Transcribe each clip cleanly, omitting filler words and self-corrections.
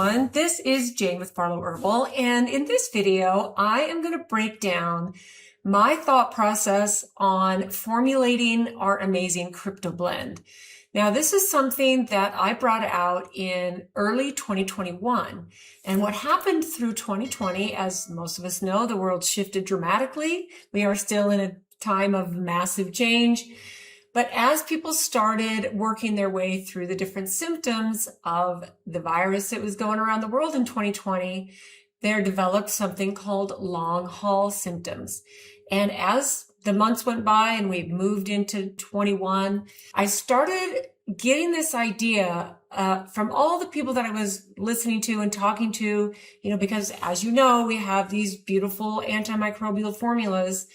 everyone. This is Jane with Barlow Herbal, and in this video, I am going to break down my thought process on formulating our amazing CryptoBlend. Now, this is something that I brought out in early 2021, and what happened through 2020, as most of us know, the world shifted dramatically. We are still in a time of massive change. But as people started working their way through the different symptoms of the virus that was going around the world in 2020, there developed something called long haul symptoms. And as the months went by and we moved into 21, I started getting this idea from all the people that I was listening to and talking to, because as you know, we have these beautiful antimicrobial formulas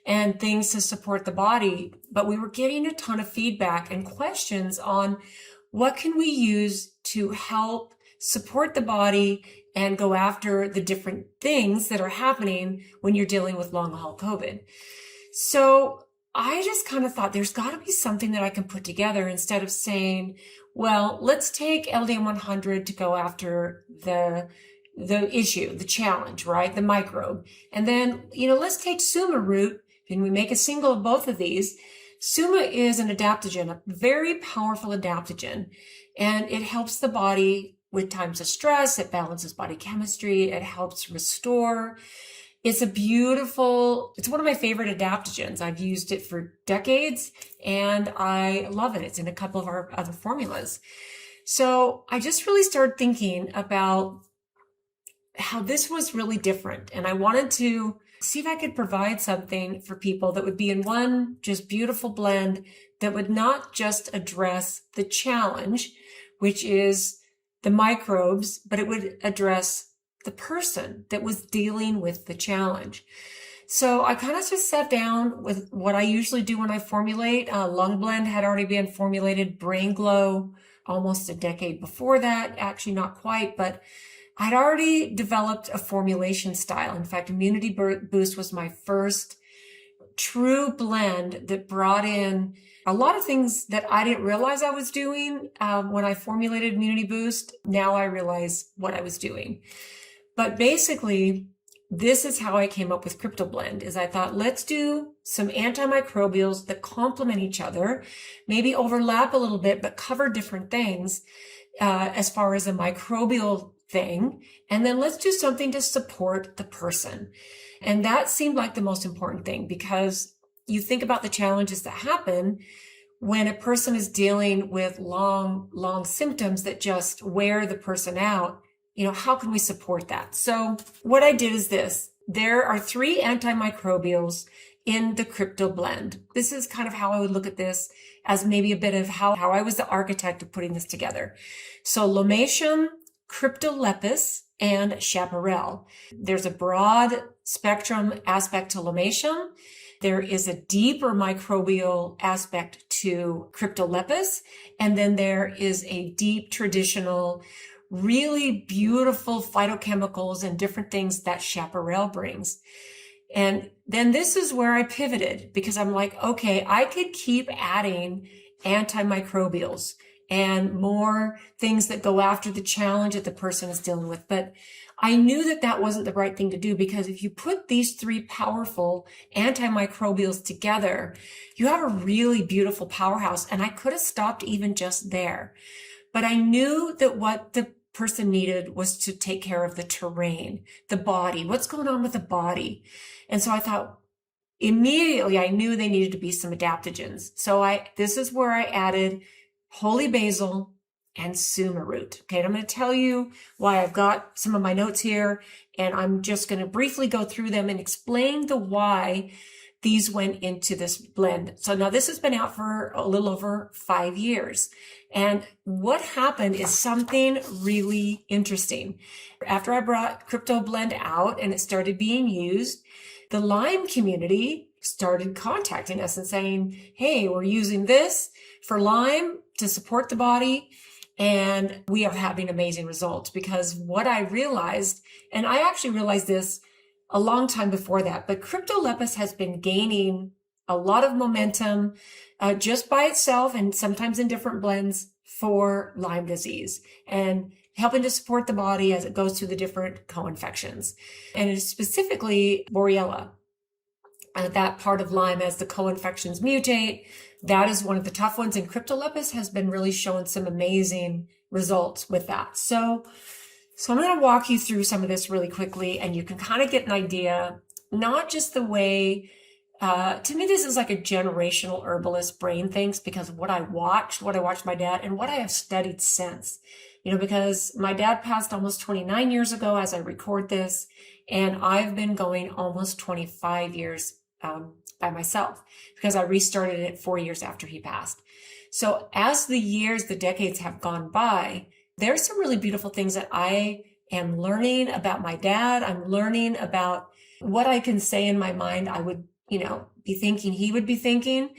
and things to support the body. But we were getting a ton of feedback and questions on what can we use to help support the body and go after the different things that are happening when you're dealing with long haul COVID. So I just kind of thought there's got to be something that I can put together instead of saying, well, let's take LDM 100 to go after the issue, the challenge, right? The microbe. And then, let's take Suma root and we make a single of both of these. Suma is an adaptogen, a very powerful adaptogen, and it helps the body with times of stress. It balances body chemistry. It helps restore. It's one of my favorite adaptogens. I've used it for decades and I love it. It's in a couple of our other formulas. So I just really started thinking about how this was really different. And I wanted to see if I could provide something for people that would be in one just beautiful blend that would not just address the challenge, which is the microbes, but it would address the person that was dealing with the challenge. So I kind of just sat down with what I usually do when I formulate. Lung Blend had already been formulated, Brain Glow almost a decade before that, actually not quite, but I'd already developed a formulation style. In fact, Immunity Boost was my first true blend that brought in a lot of things that I didn't realize I was doing when I formulated Immunity Boost. Now I realize what I was doing. But basically, this is how I came up with CryptoBlend, is I thought, let's do some antimicrobials that complement each other, maybe overlap a little bit, but cover different things as far as a microbial thing. And then let's do something to support the person. And that seemed like the most important thing, because you think about the challenges that happen when a person is dealing with long symptoms that just wear the person out. How can we support that? So what I did is this. There are 3 antimicrobials in the CryptoBlend. This is kind of how I would look at this, as maybe a bit of how I was the architect of putting this together. So Lomatium, Cryptolepis, and Chaparral. There's a broad spectrum aspect to Lomatium. There is a deeper microbial aspect to Cryptolepis. And then there is a deep traditional, really beautiful phytochemicals and different things that Chaparral brings. And then this is where I pivoted, because I'm like, okay, I could keep adding antimicrobials and more things that go after the challenge that the person is dealing with. But I knew that that wasn't the right thing to do, because if you put these 3 powerful antimicrobials together, you have a really beautiful powerhouse. And I could have stopped even just there. But I knew that what the person needed was to take care of the terrain, the body, what's going on with the body. And so I thought, immediately I knew they needed to be some adaptogens. So this is where I added holy basil and Suma root. Okay, and I'm going to tell you why. I've got some of my notes here, and I'm just going to briefly go through them and explain the why these went into this blend. So now this has been out for a little over 5 years. And what happened is something really interesting. After I brought CryptoBlend out and it started being used, the Lyme community started contacting us and saying, hey, we're using this for Lyme to support the body. And we are having amazing results, because what I realized, and I actually realized this a long time before that, but Cryptolepis has been gaining a lot of momentum just by itself and sometimes in different blends for Lyme disease, and helping to support the body as it goes through the different co-infections. And it is specifically Borrelia. That part of Lyme, as the co-infections mutate, that is one of the tough ones. And CryptoLepis has been really showing some amazing results with that. So I'm going to walk you through some of this really quickly, and you can kind of get an idea, not just the way, to me, this is like a generational herbalist brain thinks, because of what I watched my dad, and what I have studied since. Because my dad passed almost 29 years ago as I record this, and I've been going almost 25 years by myself, because I restarted it 4 years after he passed. So as the decades have gone by, there's some really beautiful things that I am learning about my dad. I'm learning about what I can say in my mind I would, be thinking he would be thinking.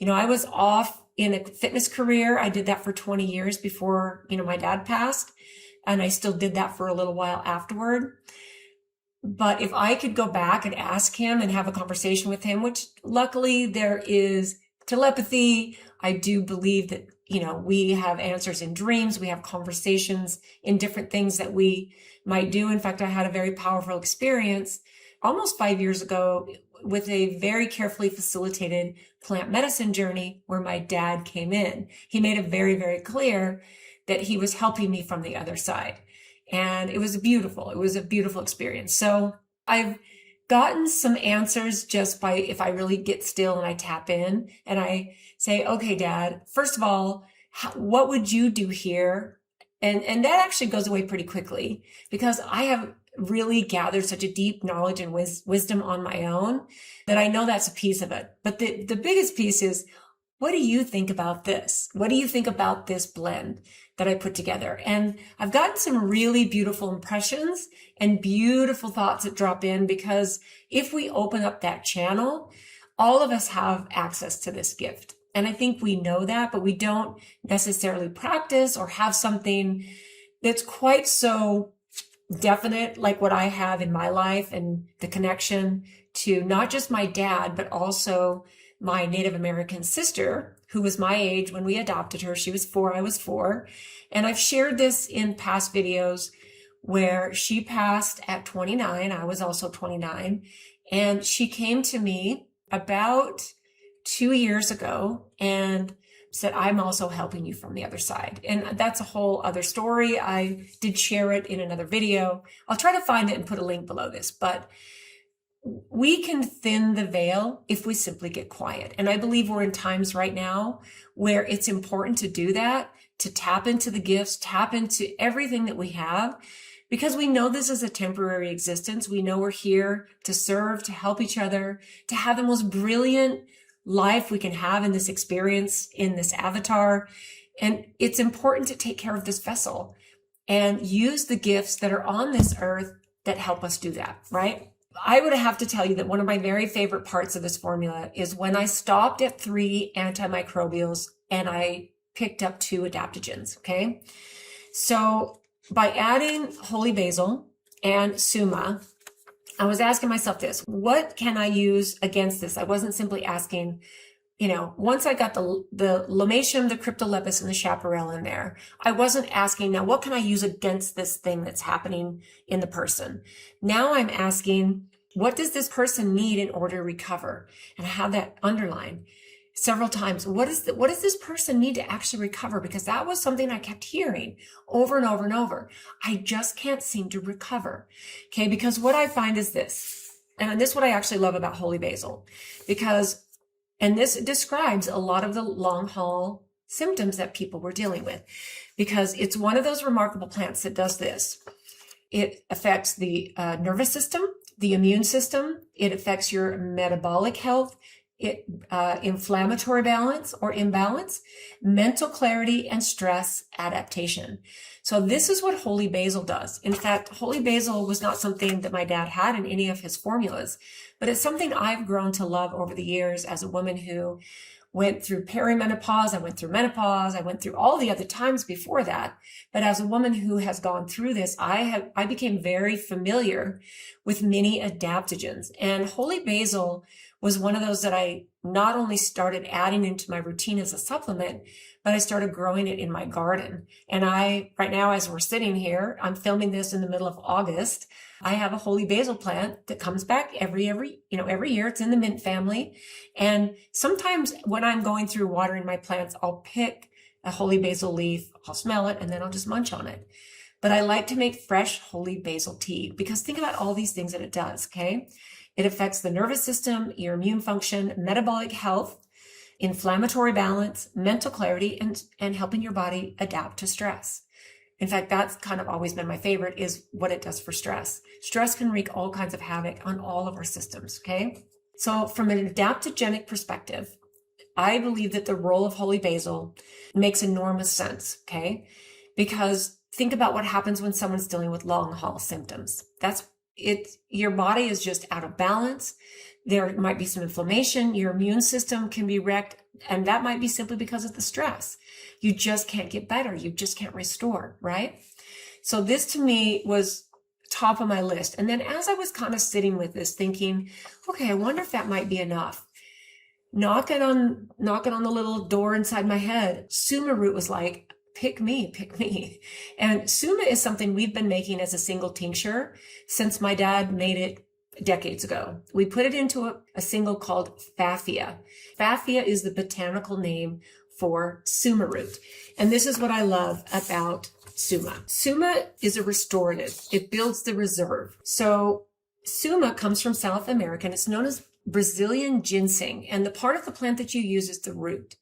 I was off in a fitness career. I did that for 20 years before, my dad passed, and I still did that for a little while afterward. But if I could go back and ask him and have a conversation with him, which luckily there is telepathy, I do believe that, we have answers in dreams. We have conversations in different things that we might do. In fact, I had a very powerful experience almost 5 years ago with a very carefully facilitated plant medicine journey where my dad came in. He made it very, very clear that he was helping me from the other side. And it was a beautiful experience. So I've gotten some answers just by, if I really get still and I tap in and I say, okay, Dad, first of all, what would you do here? And that actually goes away pretty quickly, because I have really gathered such a deep knowledge and wisdom on my own that I know that's a piece of it. But the biggest piece is, what do you think about this? What do you think about this blend that I put together? And I've gotten some really beautiful impressions and beautiful thoughts that drop in, because if we open up that channel, all of us have access to this gift. And I think we know that, but we don't necessarily practice or have something that's quite so definite like what I have in my life, and the connection to not just my dad, but also my Native American sister, who was my age when we adopted her. She was 4, I was 4. And I've shared this in past videos where she passed at 29. I was also 29. And she came to me about 2 years ago and said, I'm also helping you from the other side. And that's a whole other story. I did share it in another video. I'll try to find it and put a link below this, but we can thin the veil if we simply get quiet. And I believe we're in times right now where it's important to do that, to tap into the gifts, tap into everything that we have, because we know this is a temporary existence. We know we're here to serve, to help each other, to have the most brilliant life we can have in this experience, in this avatar. And it's important to take care of this vessel and use the gifts that are on this earth that help us do that, right? I would have to tell you that one of my very favorite parts of this formula is when I stopped at 3 antimicrobials and I picked up 2 adaptogens, okay? So by adding holy basil and suma, I was asking myself this, what can I use against this? I wasn't simply asking, once I got the lomatium, the CryptoLepis, and the chaparral in there, I wasn't asking, now what can I use against this thing that's happening in the person? Now I'm asking, what does this person need in order to recover? And I have that underlined several times. What does this person need to actually recover? Because that was something I kept hearing over and over and over. I just can't seem to recover. Okay. Because what I find is this, and this is what I actually love about holy basil, and this describes a lot of the long haul symptoms that people were dealing with, because it's one of those remarkable plants that does this. It affects the nervous system, the immune system. It affects your metabolic health, inflammatory balance or imbalance, mental clarity, and stress adaptation. So this is what holy basil does. In fact, holy basil was not something that my dad had in any of his formulas, but it's something I've grown to love over the years as a woman who went through perimenopause. I went through menopause. I went through all the other times before that. But as a woman who has gone through this, I became very familiar with many adaptogens. And holy basil was one of those that I not only started adding into my routine as a supplement, but I started growing it in my garden. And right now, as we're sitting here, I'm filming this in the middle of August. I have a holy basil plant that comes back every year. It's in the mint family. And sometimes when I'm going through watering my plants, I'll pick a holy basil leaf, I'll smell it, and then I'll just munch on it. But I like to make fresh holy basil tea because think about all these things that it does, okay? It affects the nervous system, your immune function, metabolic health, inflammatory balance, mental clarity, and helping your body adapt to stress. In fact, that's kind of always been my favorite, is what it does for stress. Stress can wreak all kinds of havoc on all of our systems, okay? So from an adaptogenic perspective, I believe that the role of holy basil makes enormous sense, okay? Because think about what happens when someone's dealing with long haul symptoms. That's it. Your body is just out of balance. There might be some inflammation. Your immune system can be wrecked. And that might be simply because of the stress. You just can't get better. You just can't restore, right? So this to me was top of my list. And then as I was kind of sitting with this thinking, okay, I wonder if that might be enough. Knocking on the little door inside my head, Suma root was like, pick me, pick me. And Suma is something we've been making as a single tincture since my dad made it decades ago. We put it into a single called Faffia. Faffia is the botanical name for Suma root. And this is what I love about Suma. Suma is a restorative. It builds the reserve. So Suma comes from South America, and it's known as Brazilian ginseng. And the part of the plant that you use is the root.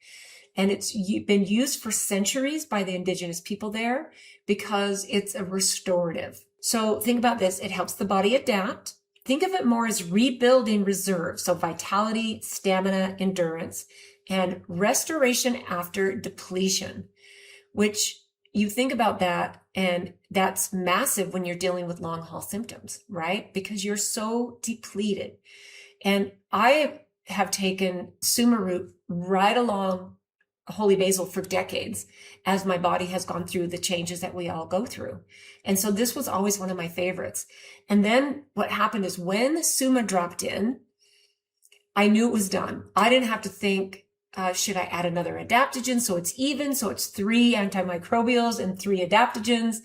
And it's been used for centuries by the indigenous people there because it's a restorative. So think about this. It helps the body adapt. Think of it more as rebuilding reserves. So vitality, stamina, endurance, and restoration after depletion, which you think about that, and that's massive when you're dealing with long haul symptoms, right? Because you're so depleted. And I have taken Suma root right along holy basil for decades as my body has gone through the changes that we all go through. And so this was always one of my favorites. And then what happened is when Suma dropped in, I knew it was done. I didn't have to think, should I add another adaptogen so it's even, so it's 3 antimicrobials and 3 adaptogens?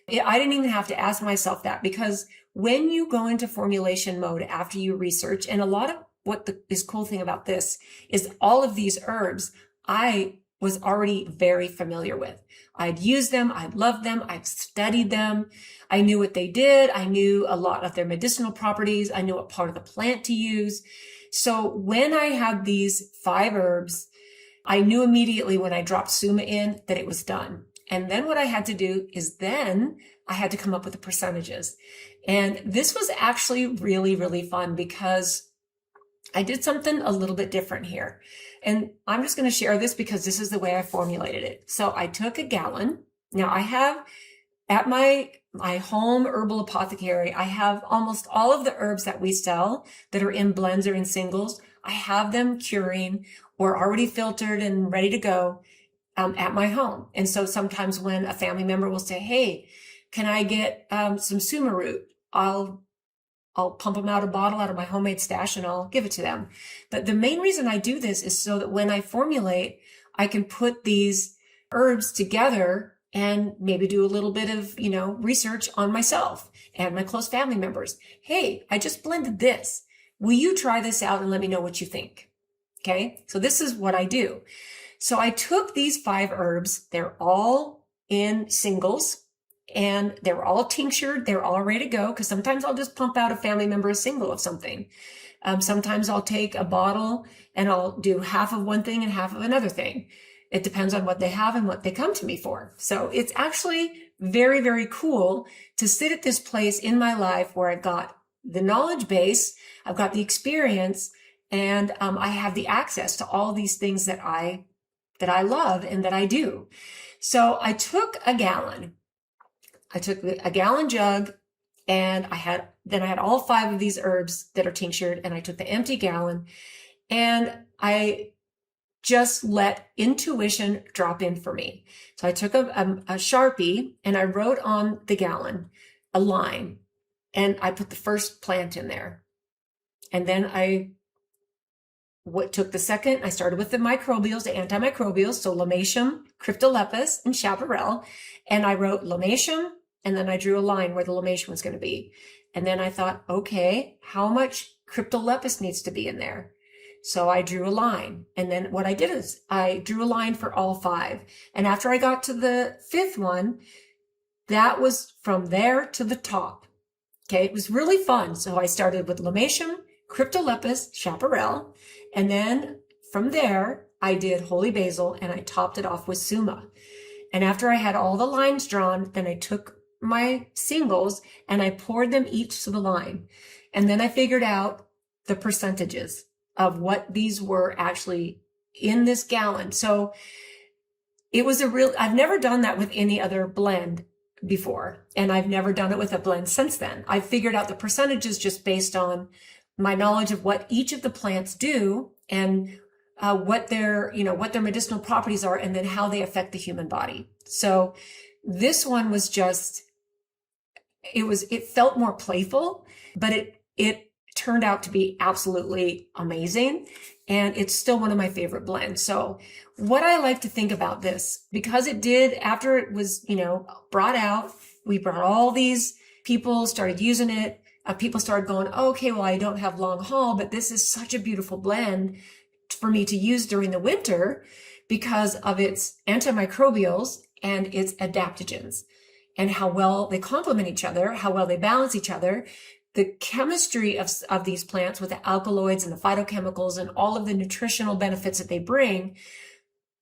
I didn't even have to ask myself that, because when you go into formulation mode after you research, and a lot of what is cool thing about this is all of these herbs I was already very familiar with. I'd used them. I loved them. I've studied them. I knew what they did. I knew a lot of their medicinal properties. I knew what part of the plant to use. So when I had these 5 herbs, I knew immediately when I dropped Suma in that it was done. And then what I had to do is then I had to come up with the percentages. And this was actually really, really fun because I did something a little bit different here. And I'm just going to share this because this is the way I formulated it. So I took a gallon. Now I have at my home herbal apothecary, I have almost all of the herbs that we sell that are in blends or in singles. I have them curing or already filtered and ready to go at my home. And so sometimes when a family member will say, hey, can I get some Suma root? I'll pump them out a bottle out of my homemade stash and I'll give it to them. But the main reason I do this is so that when I formulate, I can put these herbs together and maybe do a little bit of, research on myself and my close family members. Hey, I just blended this. Will you try this out and let me know what you think? Okay. So this is what I do. So I took these 5 herbs. They're all in singles. And they're all tinctured. They're all ready to go. Because sometimes I'll just pump out a family member a single of something. Sometimes I'll take a bottle and I'll do half of one thing and half of another thing. It depends on what they have and what they come to me for. So it's actually very, very cool to sit at this place in my life where I've got the knowledge base, I've got the experience, and I have the access to all these things that I love and that I do. So I took a gallon. I took a gallon jug and I had all 5 of these herbs that are tinctured, and I took the empty gallon and I just let intuition drop in for me. So I took a Sharpie and I wrote on the gallon a line and I put the first plant in there. And then I what took the second, I started with the microbials, the antimicrobials, so Lomatium, Cryptolepis, and Chaparral. And I wrote Lomatium, and then I drew a line where the Lomatium was going to be. And then I thought, okay, how much Cryptolepis needs to be in there? So I drew a line. And then what I did is I drew a line for all 5. And after I got to the 5th one, that was from there to the top. Okay, it was really fun. So I started with Lomatium, Cryptolepis, Chaparral, and then from there, I did Holy Basil, and I topped it off with Suma. And after I had all the lines drawn, then I took my singles and I poured them each to the line. And then I figured out the percentages of what these were actually in this gallon. So it was I've never done that with any other blend before, and I've never done it with a blend since then. I figured out the percentages just based on my knowledge of what each of the plants do and what their medicinal properties are, and then how they affect the human body. So this one was just, it felt more playful, but it turned out to be absolutely amazing. And it's still one of my favorite blends. So what I like to think about this, because it did, after it was, brought out, we brought all these people, started using it. People started going, okay, well, I don't have long haul, but this is such a beautiful blend for me to use during the winter because of its antimicrobials and its adaptogens and how well they complement each other, how well they balance each other. The chemistry of these plants with the alkaloids and the phytochemicals and all of the nutritional benefits that they bring,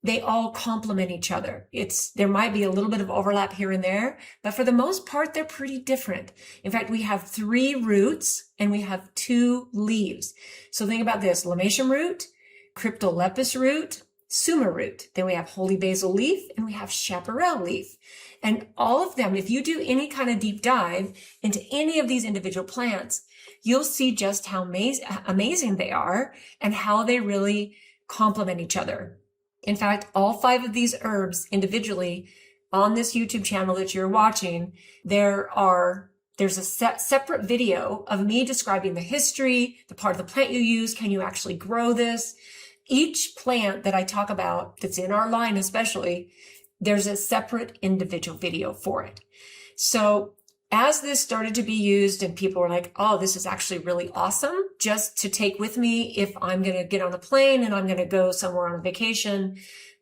they all complement each other. There might be a little bit of overlap here and there, but for the most part, they're pretty different. In fact, we have 3 roots and we have 2 leaves. So think about this: Lomatium root, Cryptolepis root, Suma root. Then we have Holy Basil leaf and we have Chaparral leaf. And all of them, if you do any kind of deep dive into any of these individual plants, you'll see just how amazing they are and how they really complement each other. In fact, all 5 of these herbs individually on this YouTube channel that you're watching, there's a separate video of me describing the history, the part of the plant you use, can you actually grow this? Each plant that I talk about that's in our line especially, there's a separate individual video for it. So as this started to be used and people were like, oh, this is actually really awesome just to take with me if I'm going to get on a plane and I'm going to go somewhere on a vacation,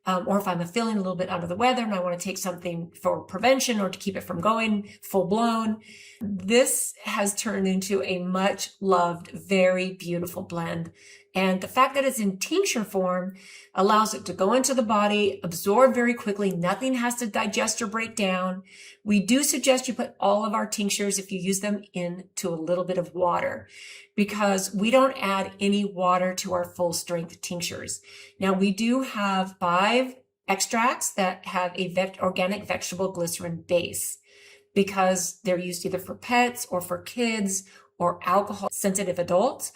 or if I'm feeling a little bit under the weather and I want to take something for prevention or to keep it from going full blown. This has turned into a much loved, very beautiful blend. And the fact that it's in tincture form allows it to go into the body, absorb very quickly. Nothing has to digest or break down. We do suggest you put all of our tinctures, if you use them, into a little bit of water, because we don't add any water to our full strength tinctures. Now, we do have 5 extracts that have a organic vegetable glycerin base, because they're used either for pets or for kids or alcohol sensitive adults.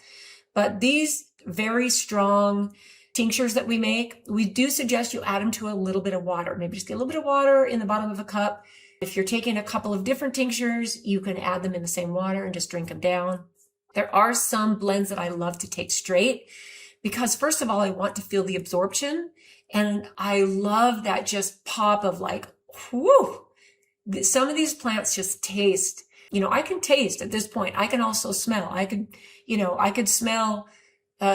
But these very strong tinctures that we make, we do suggest you add them to a little bit of water. Maybe just get a little bit of water in the bottom of a cup. If you're taking a couple of different tinctures, you can add them in the same water and just drink them down. There are some blends that I love to take straight because, first of all, I want to feel the absorption. And I love that just pop of like, whoo. Some of these plants just taste, I can taste at this point. I can also smell. I could smell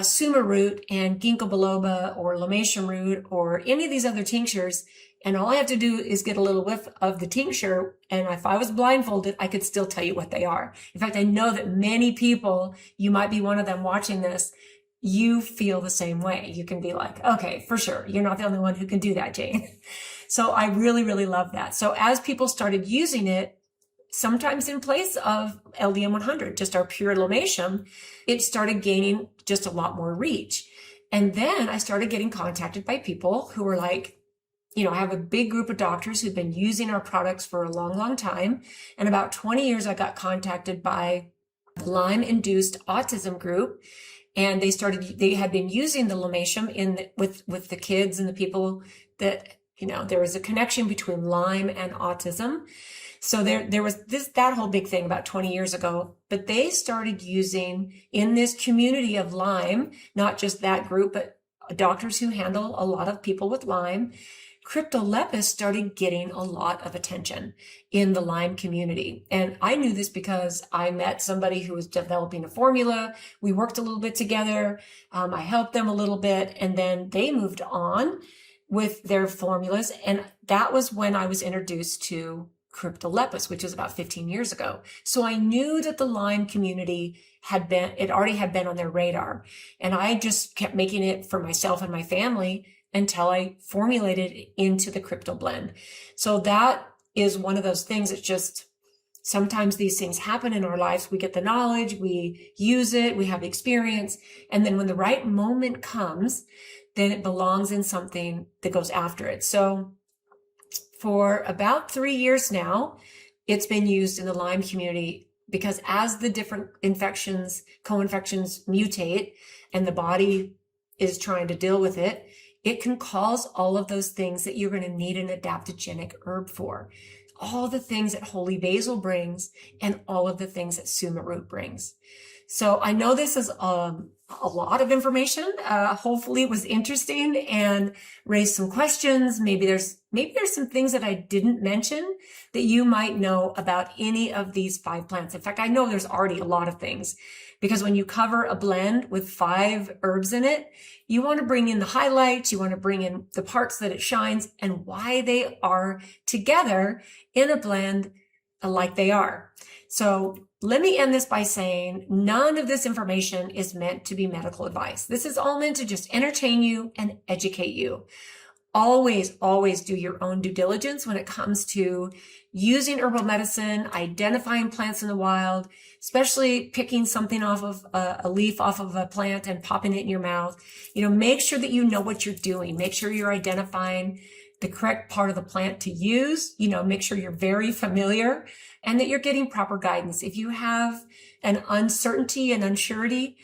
Suma root and Ginkgo biloba or Lomatium root or any of these other tinctures. And all I have to do is get a little whiff of the tincture. And if I was blindfolded, I could still tell you what they are. In fact, I know that many people, you might be one of them watching this, you feel the same way. You can be like, okay, for sure. You're not the only one who can do that, Jane. So I really, really love that. So as people started using it, sometimes in place of LDM 100, just our pure Lomatium, it started gaining just a lot more reach. And then I started getting contacted by people who were like, I have a big group of doctors who've been using our products for a long, long time. And about 20 years, I got contacted by the Lyme-induced autism group. And they had been using the Lomatium with the kids and the people that there was a connection between Lyme and autism. So there was that whole big thing about 20 years ago, but they started using in this community of Lyme, not just that group, but doctors who handle a lot of people with Lyme. CryptoLepis started getting a lot of attention in the Lyme community. And I knew this because I met somebody who was developing a formula. We worked a little bit together. I helped them a little bit, and then they moved on with their formulas. And that was when I was introduced to CryptoLepis, which was about 15 years ago. So I knew that the Lyme community already had been on their radar. And I just kept making it for myself and my family until I formulated it into the CryptoBlend. So that is one of those things. It's just, sometimes these things happen in our lives. We get the knowledge, we use it, we have experience. And then when the right moment comes, then it belongs in something that goes after it. So for about 3 years now, it's been used in the Lyme community because as the different infections, co-infections mutate and the body is trying to deal with it, it can cause all of those things that you're going to need an adaptogenic herb for. All the things that holy basil brings and all of the things that suma root brings. So I know this is a lot of information. Hopefully it was interesting and raised some questions. Maybe there's some things that I didn't mention that you might know about any of these 5 plants. In fact, I know there's already a lot of things, because when you cover a blend with 5 herbs in it, you want to bring in the highlights, you want to bring in the parts that it shines and why they are together in a blend like they are. So let me end this by saying none of this information is meant to be medical advice. This is all meant to just entertain you and educate you. Always, always do your own due diligence when it comes to using herbal medicine, identifying plants in the wild, especially picking something off of a leaf off of a plant and popping it in your mouth. Make sure that you know what you're doing. Make sure you're identifying the correct part of the plant to use. Make sure you're very familiar and that you're getting proper guidance. If you have an uncertainty and unsurety,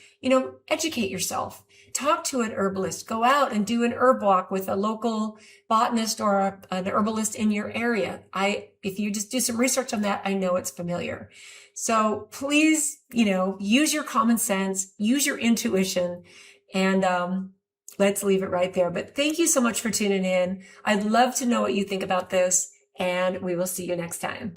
educate yourself. Talk to an herbalist. Go out and do an herb walk with a local botanist or an herbalist in your area. If you just do some research on that, I know it's familiar. So please, use your common sense, use your intuition, and let's leave it right there. But thank you so much for tuning in. I'd love to know what you think about this, and we will see you next time.